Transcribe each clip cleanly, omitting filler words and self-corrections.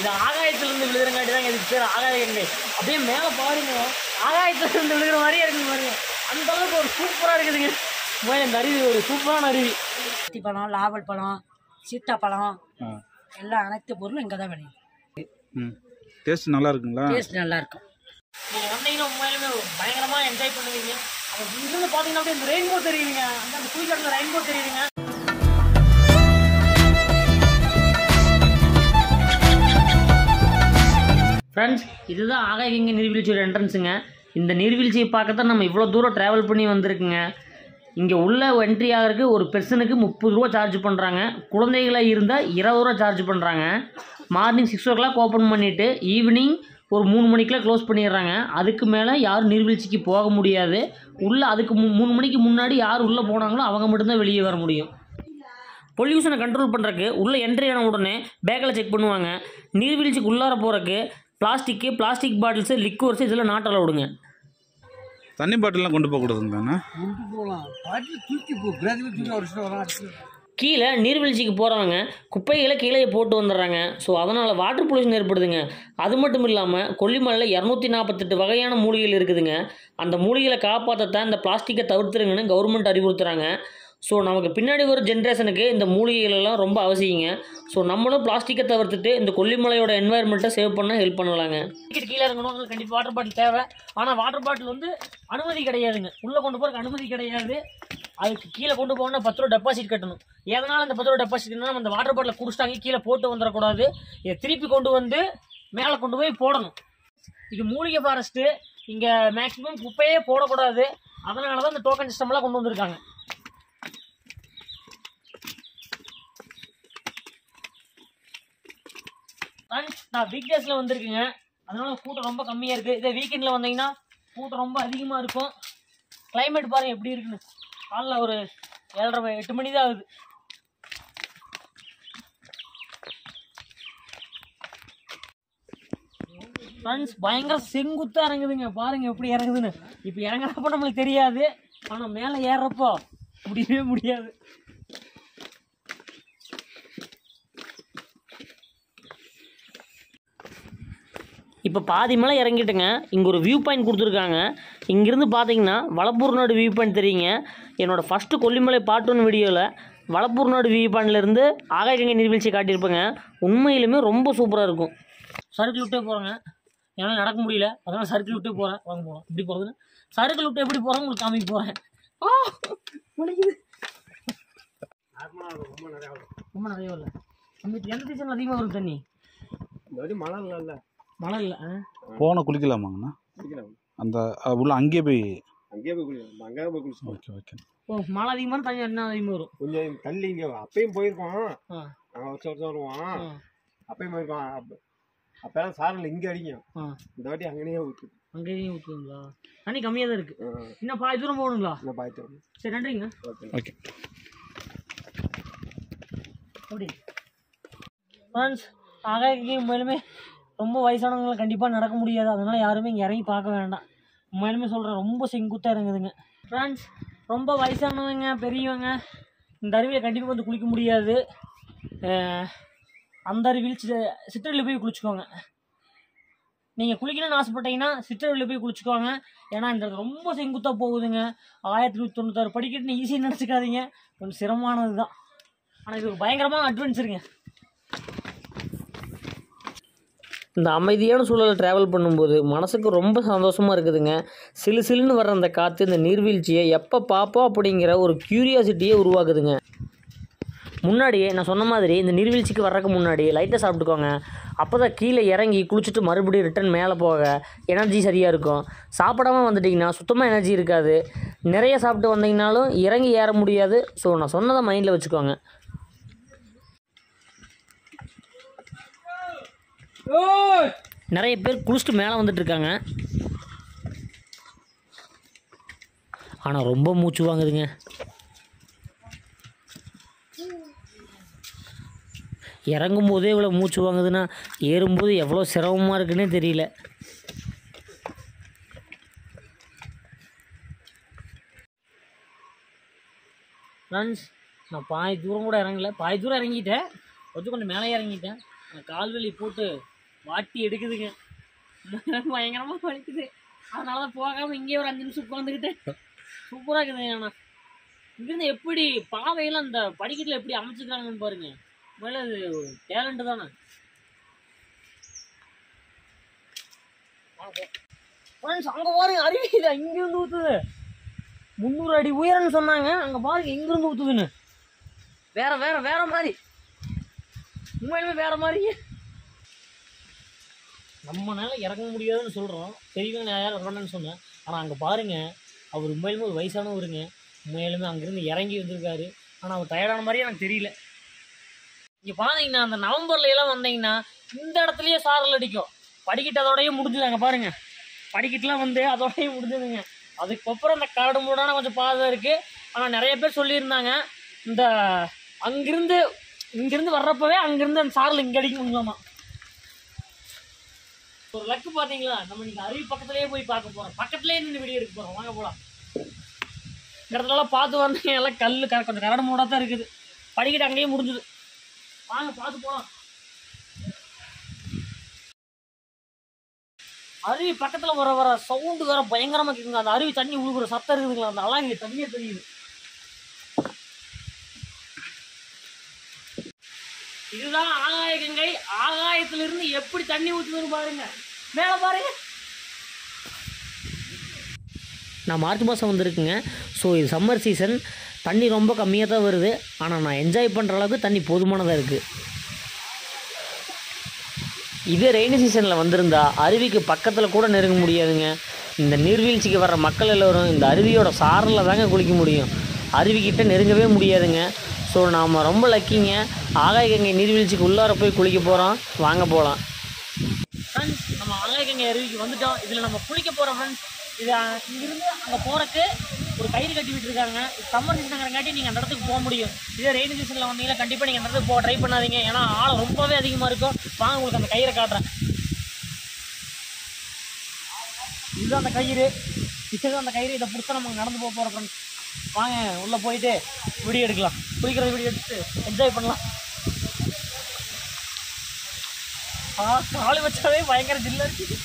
இது ஆகாயத்திலிருந்து விழுகிறங்காட்டி தான் இதுக்கு பேர் ஆகாய கங்கை. அப்படியே மேலே பாருங்க, ஆகாயத்திலிருந்து விழுகிற மாதிரியே இருக்குது பாருங்க. அந்த அளவுக்கு ஒரு சூப்பராக இருக்குதுங்க. இந்த அருவி ஒரு சூப்பரான அருவி. பழம், லாவல் பழம், சீத்தாப்பழம் எல்லாம் அனைத்து பொருளும் இங்கே தான் விளையும். டேஸ்ட் நல்லா இருக்குங்களா? டேஸ்ட் நல்லா இருக்கும். நீங்கள் வந்தீங்கன்னா உண்மையிலுமே பயங்கரமாக என்ஜாய் பண்ணுவீங்க. அப்போ இங்கிருந்து பார்த்தீங்கன்னா அப்படியே இந்த ரெயின்போ தெரியுதுங்க. அந்த குயிக்காட்டில் ரெயின்போ தெரியுதுங்க. ஃப்ரெண்ட்ஸ், இதுதான் ஆகாயகங்கை நீர்வீழ்ச்சியோட என்ட்ரன்ஸுங்க. இந்த நீர்வீழ்ச்சியை பார்க்கத்தான் நம்ம இவ்வளோ தூரம் ட்ராவல் பண்ணி வந்திருக்குங்க. இங்கே உள்ள என்ட்ரி ஆகிறதுக்கு ஒரு பெர்சனுக்கு 30 ரூபா சார்ஜ் பண்ணுறாங்க. குழந்தைகளாக இருந்தால் 20 ரூபா சார்ஜ் பண்ணுறாங்க. மார்னிங் 6 o'clock ஓப்பன் பண்ணிவிட்டு ஈவினிங் ஒரு 3 மணிக்கெலாம் க்ளோஸ் பண்ணிடுறாங்க. அதுக்கு மேலே யாரும் நீர்வீழ்ச்சிக்கு போக முடியாது. உள்ளே அதுக்கு 3 மணிக்கு முன்னாடி யார் உள்ளே போனாங்களோ அவங்க மட்டும்தான் வெளியே வர முடியும். பொல்யூஷனை கண்ட்ரோல் பண்ணுறதுக்கு உள்ளே என்ட்ரி ஆன உடனே பேக்கில் செக் பண்ணுவாங்க. நீர்வீழ்ச்சிக்கு உள்ளார போகிறதுக்கு பிளாஸ்டிக் பாட்டில்ஸு, லிக்வர்ஸு இதெல்லாம் நாட் அலவுடுங்க. தண்ணி பாட்டிலாம் கொண்டு போகக்கூடாதுங்கண்ணா? கீழே நீர்வீழ்ச்சிக்கு போகிறவங்க குப்பைகளை கீழே போட்டு வந்துடுறாங்க. ஸோ அதனால் வாட்டர் பொல்யூஷன் ஏற்படுதுங்க. அது மட்டும் இல்லாமல் கொல்லிமலையில் 248 வகையான மூலிகைகள் இருக்குதுங்க. அந்த மூலிகைகளை காப்பாற்றத்தான் இந்த பிளாஸ்டிக்கை தவிர்த்துருங்கன்னு கவர்மெண்ட் அறிவுறுத்துகிறாங்க. ஸோ நமக்கு பின்னாடி ஒரு ஜென்ரேஷனுக்கு இந்த மூலிகைகள் எல்லாம் ரொம்ப அவசியங்க. ஸோ நம்மளும் பிளாஸ்டிக்கை தவிர்த்துட்டு இந்த கொல்லிமலையோட என்வாயர்மெண்ட்டை சேவ் பண்ண ஹெல்ப் பண்ணலாங்க. டிக்கெட் கீழே இறங்கணும், கண்டிப்பாக வாட்டர் பாட்டில் தேவை. ஆனால் வாட்டர் பாட்டில் வந்து அனுமதி கிடையாதுங்க. உள்ளே கொண்டு போகிறதுக்கு அனுமதி கிடையாது. அதுக்கு கீழே கொண்டு போகணும்னா 10 ரூபா டெபாசிட் கட்டணும். எதனால் அந்த 10 ரூபா டெபாசிட் நம்ம அந்த வாட்டர் பாட்டில் குடிச்சிட்டாங்க கீழே போட்டு வந்துடக்கூடாது. இதை திருப்பி கொண்டு வந்து மேலே கொண்டு போய் போடணும். இது மூலிகை ஃபாரஸ்ட்டு. இங்கே மேக்ஸிமம் குப்பையே போடக்கூடாது. அதனால தான் இந்த டோக்கன் சிஸ்டம்லாம் கொண்டு வந்திருக்காங்க. நான் வீக் டேஸில் வந்திருக்குங்க, அதனால கூட்டம் ரொம்ப கம்மியாக இருக்குது. இதே வீக்கெண்டில் வந்தீங்கன்னா கூட்டம் ரொம்ப அதிகமாக இருக்கும். கிளைமேட் பாருங்கள் எப்படி இருக்குன்னு. காலைல ஒரு 7:30 8 மணி தான் ஆகுது. ஃப்ரெண்ட்ஸ், பயங்கர செங்குத்தாக இறங்குதுங்க. பாருங்கள் எப்படி இறங்குதுன்னு. இப்போ இறங்குறப்போ நம்மளுக்கு தெரியாது, ஆனால் மேலே ஏறுறப்போ முடியவே முடியாது. இப்போ பாதி மேலே இறங்கிட்டுங்க. இங்கே ஒரு வியூ பாயிண்ட் கொடுத்துருக்காங்க. இங்கேருந்து பார்த்தீங்கன்னா வளப்பூர்நாடு வியூ பாயிண்ட் தெரியுங்க. என்னோடய ஃபஸ்ட்டு கொல்லிமலை பார்ட் 1 வீடியோவில் வளப்பூர்நாடு வியூ பாயிண்ட்லேருந்து ஆகாயகங்கை நீர்வீழ்ச்சி காட்டியிருப்பேங்க. உண்மையிலுமே ரொம்ப சூப்பராக இருக்கும். சர்க்கிள் விட்டே போகிறேங்க, ஏன்னா நடக்க முடியல, அதனால் சர்க்கிள் விட்டே போகிறேன். வாங்க போகிறோம். இப்படி போகிறதுன்னு சர்க்கிள் விட்டு எப்படி போகிறேன் உங்களுக்கு காமிக்க போகிறேன். முடிக்குது, ரொம்ப நிறைய இல்லை. எந்த சீசனில் அதிகமாக வரும் தண்ணி? மழை இல்லை. போன குளிக்கலாமாங்கண்ணா? அந்த உள்ள அங்கேயே போய் குளிச்சோம். Okay okay. ஓ, மழை அதிகமான தண்ணி என்ன அதிகமாக வரும்? கொஞ்சம் தள்ளி இங்கே அப்பயும் போயிருக்கோம். நாங்கள் வருஷம் வருவோம். அப்பயும் போயிருக்கோம். அப்போலாம் சாரில் இங்கே அடிக்கும். இந்த வாட்டி அங்கேயே ஊற்றுது. அங்கேயும் ஊற்றுங்களா? தண்ணி கம்மியாக தான் இருக்குது. இன்னும் பாதி தூரம் போகணுங்களா? இன்னும் பாதி தூரம். சரி, நன்றிங்க. ஓகே. அப்படி ஃப்ரெண்ட்ஸ், ஆகாயகங்கை உண்மையிலுமே ரொம்ப வயசானவங்களை கண்டிப்பாக நடக்க முடியாது. அதனால் யாருமே இங்கே இறங்கி பார்க்க வேண்டாம். உண்மையிலுமே சொல்கிறேன், ரொம்ப செங்குத்தாக இறங்குதுங்க. ஃப்ரெண்ட்ஸ், ரொம்ப வயசானவங்க பெரியவங்க இந்த அருவியை கண்டிப்பாக வந்து குளிக்க முடியாது. அந்த அருவியில் சிற்றருவியில் போய் குளிச்சுக்கோங்க. நீங்கள் குளிக்கணும்னு ஆசைப்பட்டீங்கன்னா சிற்றருவியில் போய் குளிச்சுக்கோங்க. ஏன்னா இந்த ரொம்ப செங்குத்தாக போகுதுங்க. 1196 படிக்கட்டுன்னு ஈஸியாக நினச்சிக்காதீங்க, கொஞ்சம் சிரமமானது தான். ஆனால் இது ஒரு பயங்கரமான அட்வென்ச்சருங்க. இந்த அமைதியான சூழலை ட்ராவல் பண்ணும்போது மனசுக்கு ரொம்ப சந்தோஷமாக இருக்குதுங்க. சிலு சிலுன்னு வர்ற அந்த காற்று இந்த நீர்வீழ்ச்சியை எப்போ பார்ப்போம் அப்படிங்கிற ஒரு க்யூரியாசிட்டியே உருவாக்குதுங்க. முன்னாடியே நான் சொன்ன மாதிரி இந்த நீர்வீழ்ச்சிக்கு வர்றதுக்கு முன்னாடி லைட்டாக சாப்பிட்டுக்கோங்க. அப்போ தான் கீழே இறங்கி குளிச்சுட்டு மறுபடியும் ரிட்டன் மேலே போக எனர்ஜி சரியாக இருக்கும். சாப்பிடாமல் வந்துட்டிங்கன்னா சுத்தமாக எனர்ஜி இருக்காது. நிறைய சாப்பிட்டு வந்தீங்கனாலும் இறங்கி ஏற முடியாது. ஸோ நான் சொன்னதை மைண்டில் வச்சுக்கோங்க. நிறைய பேர் குளிச்சுட்டு மேலே வந்துட்டுருக்காங்க. ஆனால் ரொம்ப மூச்சு வாங்குதுங்க. இறங்கும் போதே இவ்வளோ மூச்சு வாங்குதுன்னா ஏறும்போது எவ்வளோ சிரமமாக இருக்குன்னே தெரியல. ஃப்ரெண்ட்ஸ், நான் பாதி தூரம் கூட இறங்கல, பாதி தூரம் இறங்கிட்டேன். கொஞ்சம் மேலே இறங்கிட்டேன். கால்வெளி போட்டு வாட்டி எடுக்குதுங்க, பயங்கரமாக வலிக்குது. அதனால தான் போகாமல் இங்கே ஒரு 5 நிமிஷம் உட்காந்துக்கிட்டேன். சூப்பராக இருக்குதுங்க. ஆனால் இங்கேருந்து எப்படி பாவையெல்லாம் அந்த படிக்கட்டில் எப்படி அமைச்சிக்கிறாங்கன்னு பாருங்க. மேலே அது டேலண்ட்டு தானே. அங்கே பாருங்க அருவி, இது இங்கேருந்து ஊற்றுது. 300 அடி உயரம்னு சொன்னாங்க, அங்கே பாருங்க எங்கேருந்து ஊற்றுதுன்னு. வேற வேற வேற மாதிரி, உண்மையிலுமே வேற மாதிரி. நம்மளால இறங்க முடியாதுன்னு சொல்கிறோம், பெரியவங்க நான் யாரும் இறங்கணும்னு சொன்னேன். ஆனால் அங்கே பாருங்க, அவர் உண்மையிலுமே ஒரு வயசானவருங்க. உண்மையிலுமே அங்கேருந்து இறங்கி வந்திருக்காரு. ஆனால் அவர் டயர்டான மாதிரியே எனக்கு தெரியல. இங்கே பார்த்தீங்கன்னா அந்த நவம்பர்ல எல்லாம் வந்தீங்கன்னா இந்த இடத்துலையே சாரல் அடிக்கும். படிக்கட்டு அதோடய முடிஞ்சுது. அங்கே பாருங்க, படிக்கட்டுலாம் வந்து அதோடய முடிஞ்சதுங்க. அதுக்கப்புறம் அந்த கரடு மூடான கொஞ்சம் பாதை இருக்குது. ஆனால் நிறைய பேர் சொல்லியிருந்தாங்க, இந்த இங்கிருந்து வர்றப்பவே அங்கிருந்து அந்த சாரல் இங்கே அடிக்க முடியலாமா. ஒரு லக்கு பார்த்தீங்களா, நம்ம இன்னைக்கு அருவி பக்கத்துலேயே போய் பார்க்க போகிறோம். பக்கத்துலேயே நின்று வீடியோ எடுக்க போகிறோம். வாங்க போகலாம். இந்த இடத்துலலாம் பார்த்து வந்தீங்க, எல்லாம் கல் கொஞ்சம் கரடு மூடாக தான் இருக்குது. படிக்கட்டு அங்கேயே முடிஞ்சுது. வாங்க பார்த்து போகலாம். அருவி பக்கத்தில் வர சவுண்டு வேற பயங்கரமாக கேட்குங்க. அந்த அருவி தண்ணி உழுகுற சத்தம் இருக்குதுங்களா, அந்த அழகு தண்ணியே தெரியுது. இதுதான் ஆகாய கங்கை. ஆகாயத்திலிருந்து எப்படி தண்ணி ஊற்றுதுன்னு பாருங்க. மேலே பாருங்க. நான் மார்ச் மாதம் வந்திருக்குங்க. ஸோ இது சம்மர் சீசன், தண்ணி ரொம்ப கம்மியாக தான் வருது. ஆனால் நான் என்ஜாய் பண்ணுற அளவுக்கு தண்ணி போதுமானதாக இருக்குது. இதே ரெய்னி சீசனில் வந்திருந்தா அருவிக்கு பக்கத்தில் கூட நெருங்க முடியாதுங்க. இந்த நீர்வீழ்ச்சிக்கு வர்ற மக்கள் எல்லோரும் இந்த அருவியோட சாரலில் தாங்க குளிக்க முடியும். அருவிக்கிட்ட நெருங்கவே முடியாதுங்க. ஸோ நாம் ரொம்ப லக்கிங்க. ஆகாய கங்கை நீர்வீழ்ச்சிக்கு உள்ளார போய் குளிக்க போகிறோம். வாங்க போகலாம். ஃப்ரெண்ட்ஸ், நம்ம ஆகாய கங்கை அருவிக்கு வந்துட்டோம். இதில் நம்ம குளிக்க போகிறோம் ஃப்ரெண்ட்ஸ். இது இங்கிருந்து அங்கே போகிறக்கு ஒரு கயிறு கட்டி விட்டுருக்காங்க. சம்மர் சீசனுங்கிறங்காட்டி நீங்கள் அந்த இடத்துக்கு போக முடியும். இதே ரெய்னி சீசனில் வந்தீங்கன்னா கண்டிப்பாக நீங்கள் அந்த இடத்துக்கு போக ட்ரை பண்ணாதீங்க. ஏன்னா ஆழம் ரொம்பவே அதிகமாக இருக்கும். வாங்க உங்களுக்கு அந்த கயிறை காட்டுறேன். இதுதான் அந்த கயிறு. இதுதான் அந்த கயிறு. இதை பிடிச்சா நம்ம நடந்து போக போகிறோம் ஃப்ரெண்ட்ஸ். வாங்க உள்ளே போயிட்டு வீடியோ எடுக்கலாம். குளிக்கிற வீடியோ எடுத்து என்ஜாய் பண்ணலாம். காலை வச்சாவே பயங்கர ஜில்லாக இருக்குது.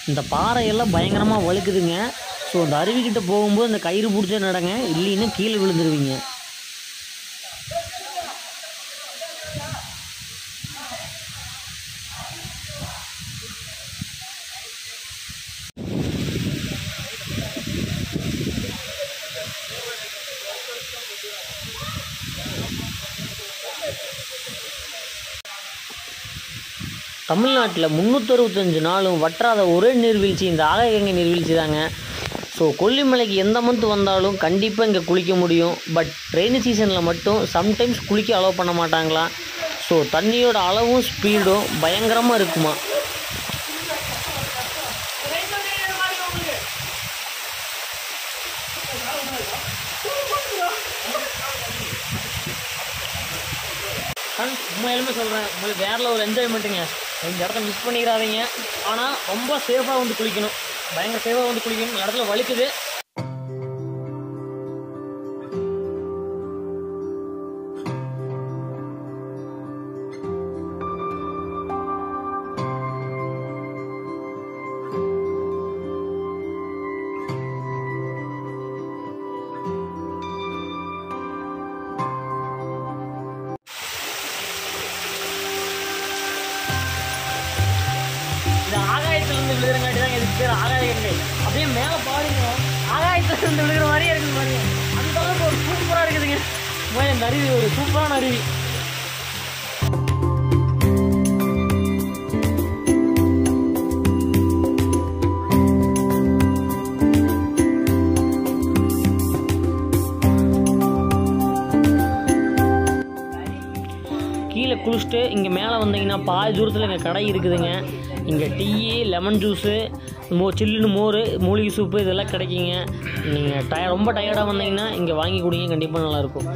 இந்த பாறையெல்லாம் பயங்கரமாக வழுக்குதுங்க. ஸோ இந்த அருவிக்கிட்ட போகும்போது இந்த கயிறு பிடிச்ச நடங்க, இல்லைன்னா கீழே விழுந்துருவீங்க. தமிழ்நாட்டில் 365 நாளும் வற்றாத ஒரே நீர்வீழ்ச்சி இந்த ஆகாய கங்கை நீர்வீழ்ச்சி தாங்க. ஸோ கொல்லிமலைக்கு எந்த மந்த் வந்தாலும் கண்டிப்பாக இங்கே குளிக்க முடியும். பட் ரெய்னி சீசனில் மட்டும் சம்டைம்ஸ் குளிக்க அலோவ் பண்ண மாட்டாங்களாம். ஸோ தண்ணியோட அளவும் ஸ்பீடும் பயங்கரமாக இருக்குமா. உண்மையிலுமே சொல்கிறேன், உங்களுக்கு வேறு ஒரு என்ஜாய்மெண்ட்டுங்க. இந்த இடத்த மிஸ் பண்ணிடாதீங்க. ஆனால் ரொம்ப சேஃபாக வந்து குளிக்கணும். பயங்கர சேஃபாக வந்து குளிக்கணும். இந்த இடத்துல வலிக்குது. விழுகிறங்காட்டி தான் இதுக்கு பேர் ஆகாய கங்கை. அப்படியே மேலே பாருங்க, ஆகாயத்திலிருந்து விழுகிற மாதிரியே இருக்குது பாருங்க. அந்த அளவுக்கு ஒரு சூப்பராக இருக்குதுங்க. இந்த அருவி ஒரு சூப்பரான அருவி. கீழே முடிச்சுட்டு இங்கே மேலே வந்தீங்கன்னா பாதி தூரத்தில் இங்கே கடை இருக்குதுங்க. இங்கே டீ, லெமன் ஜூஸு, சில்லுன்னு மோர், மூலிகை சூப்பு இதெல்லாம் கிடைக்குங்க. நீங்கள் ரொம்ப டயர்டாக வந்தீங்கன்னா இங்கே வாங்கி குடிங்க, கண்டிப்பாக நல்லாயிருக்கும்.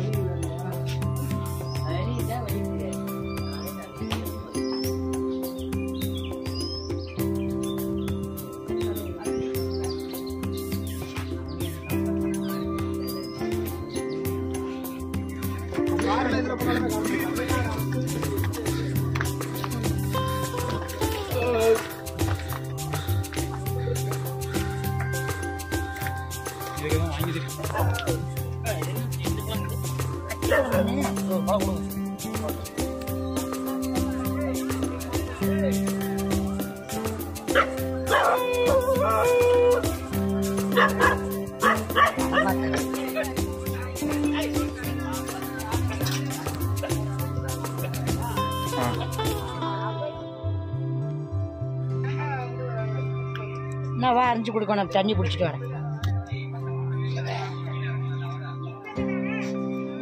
நான் வா அரைஞ்சி கொடுக்கணும், தண்ணி பிடிச்சிட்டு வரேன்.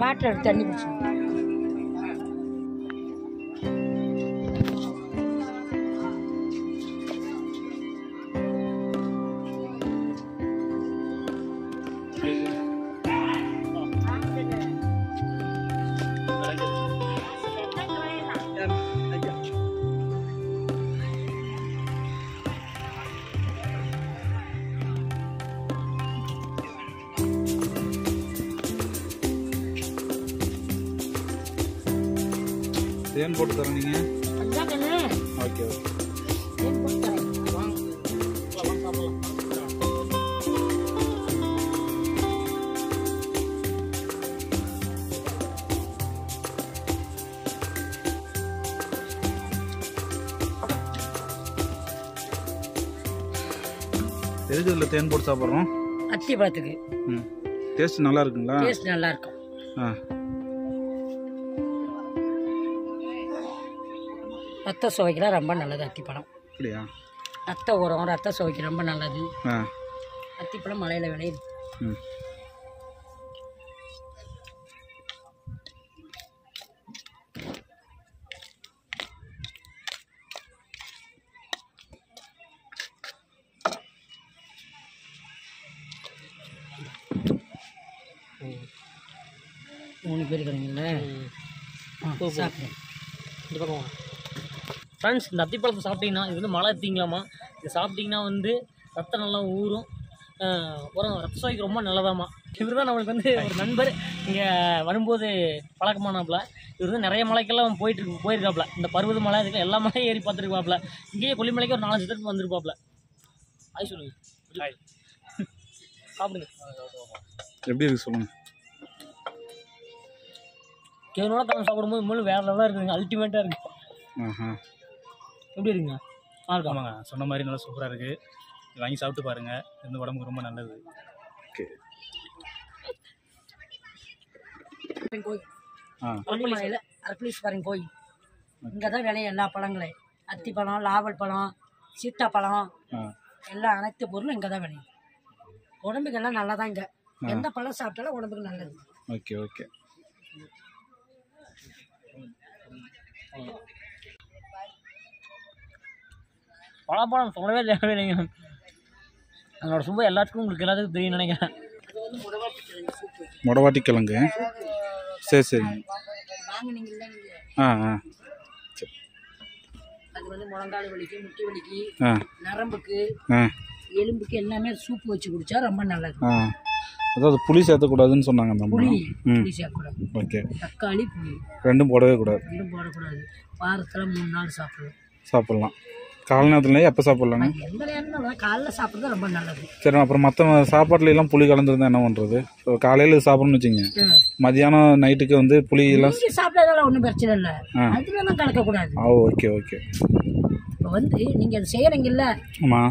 வாட்டர் எடுத்து தண்ணி பிடிச்சிட்டு தேன் போட்டு தரேன் நீங்கள். Okay okay. எதுக்கு இதில் தேன் போட்டு சாப்பிட்றோம்? அத்தி பழத்துக்கு. ம், டேஸ்ட் நல்லா இருக்குங்களா? டேஸ்ட் நல்லா இருக்கும். ரத்த சுவைக்கெல்லாம் ரொம்ப நல்லது அத்திப்பழம். அப்படியா? ரத்த உரம், ரத்த சுவைக்கு ரொம்ப நல்லது. அத்திப்பழம் மலையில் விளையுது. மூணு பேர் இருக்கிறீங்களா? சாப்பிடுங்க. இந்த பக்கம் ஃப்ரெண்ட்ஸ், இந்த அத்திப்பழத்தை சாப்பிட்டீங்கன்னா இது வந்து மலை அத்திங்களாமா. இதை சாப்பிட்டிங்கன்னா வந்து ரத்தம் நல்லா ஊறும், அப்புறம் ரத்த சுவைக்கு ரொம்ப நல்லதாம்மா. இவர் தான் நம்மளுக்கு வந்து ஒரு நண்பர், இங்கே வரும்போது பழக்கமானாப்புல. இவர் வந்து நிறைய மலைக்கெல்லாம் போயிருக்காப்புல. இந்த பருவத மலை இதுக்கு எல்லா மலையும் ஏறி பார்த்துருக்காப்புல. இங்கேயே கொல்லிமலைக்கு ஒரு 4-5 தடவை வந்திருப்பாப்புல. ஆய் சொல்லுங்க. சாப்பிடுங்க. எப்படி இருக்கு சொல்லுங்கள். கேவனோட கலந்து சாப்பிடும்போது மூணு வேறு லெவலாக இருக்குதுங்க, அல்டிமேட்டாக இருக்குது. எப்படி இருக்குங்க? ஆமாங்க, சொன்ன மாதிரி நல்லா சூப்பராக இருக்குது. வாங்கி சாப்பிட்டு பாருங்கள், இந்த உடம்புக்கு ரொம்ப நல்லது. ஓகே. கொல்லிமலையில் அரப்பளீஸ்வரன் கோயில், இங்கே தான் விளையும் எல்லா பழங்களையும். அத்திப்பழம், லாவல் பழம், சீத்தாப்பழம், எல்லா அனைத்து பொருளும் இங்கே தான் விளையும். உடம்புக்கெல்லாம் நல்லா தான். இங்கே எந்த பழம் சாப்பிட்டாலும் உடம்புக்கு நல்லது. Okay okay. பழப்பழம் சொல்லவே தேவையில்லைங்க, அதனோட சும்மா எல்லாத்துக்கும் உங்களுக்கு எல்லாத்துக்கும் தெரியும் நினைக்கிறேன். மொடவாட்டி கிழங்கு. சரி சரி. வாங்கினீங்கல்ல சரி. அது வந்து முழங்கால் வலிக்கு, முட்டி வலிக்கு, நரம்புக்கு, எலும்புக்கு எல்லாமே சூப்பு வச்சு குடிச்சா ரொம்ப நல்லது. அதாவது புளி சேர்த்தக்கூடாதுன்னு சொன்னாங்க அந்த புளி சேர்க்கக்கூடாது. ஓகே. தக்காளி, புளி ரெண்டும் போடவே கூடாது. ரெண்டும் போடக்கூடாது. வாரத்தில் 3 நாள் சாப்பிடலாம். காலை நேரத்துலேயே எப்போ சாப்பிட்லாங்க? எந்த நேரம் காலைல சாப்பிட்றது ரொம்ப நல்லது. சரி, அப்புறம் மற்ற சாப்பாட்டுலாம் புளி கலந்துருந்தா என்ன பண்ணுறது? காலையில் சாப்பிட்ணும்னு வச்சுங்க, மதியானம் நைட்டுக்கு வந்து புளி எல்லாம் சாப்பிட்டதெல்லாம் ஒன்றும் பிரச்சனை இல்லை, அதுலாம் கலக்கக்கூடாது. Okay okay. இப்போ வந்து நீங்கள் அது செய்கிறீங்கல்ல,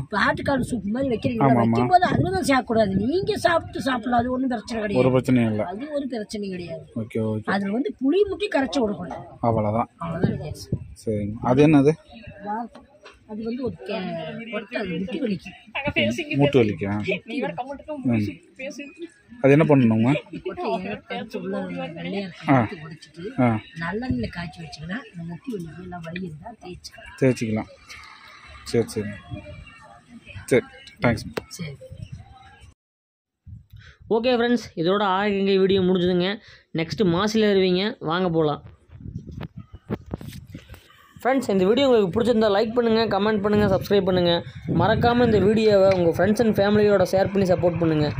இப்போ ஆட்டுக்கால் சூப் மாதிரி வைக்கிறீங்க, வைக்கும்போது அதில் தான் சேர்க்கக்கூடாது. நீங்கள் சாப்பிடலாம், அது ஒன்றும் பிரச்சனை கிடையாது. ஒரு பிரச்சனையும் இல்லை, அது ஒரு பிரச்சனையும் கிடையாது. Okay okay. அதில் வந்து புளி முட்டி கரைச்சி விடக்கூடாது, அவ்வளோதான். அவ்வளோதான் வித்தியாசம். சரிங்க. அது என்னது? அது வந்து ஒரு ஒட்டை முட்டி வலிக்கு மூட்டு வலிக்கா? அது என்ன பண்ணணுங்க? கொட்டையை பறிச்சு உள்ள வெள்ளையா உடைச்சிட்டு நல்லெண்ணெயில் காய்ச்சி வச்சிங்கன்னா இந்த முட்டி வலிக்கு எல்லாம் வலி இருந்தால் தேய்ச்சிக்கலாம். சரி சரி சரி, தேங்க்ஸ். சரி. ஓகே ஃப்ரெண்ட்ஸ், இதோட ஆரோக்கிய வீடியோ முடிஞ்சுதுங்க. நெக்ஸ்ட்டு மாசியில் இருவீங்க, வாங்க போகலாம். ஃப்ரெண்ட்ஸ், இந்த வீடியோ உங்களுக்கு பிடிச்சிருந்தால் லைக் பண்ணுங்கள், கமெண்ட் பண்ணுங்கள், சப்ஸ்கிரைப் பண்ணுங்கள். மறக்காமல் இந்த வீடியோவை உங்கள் ஃப்ரெண்ட்ஸ் அண்ட் ஃபேமிலியோட ஷேர் பண்ணி சப்போர்ட் பண்ணுங்கள்.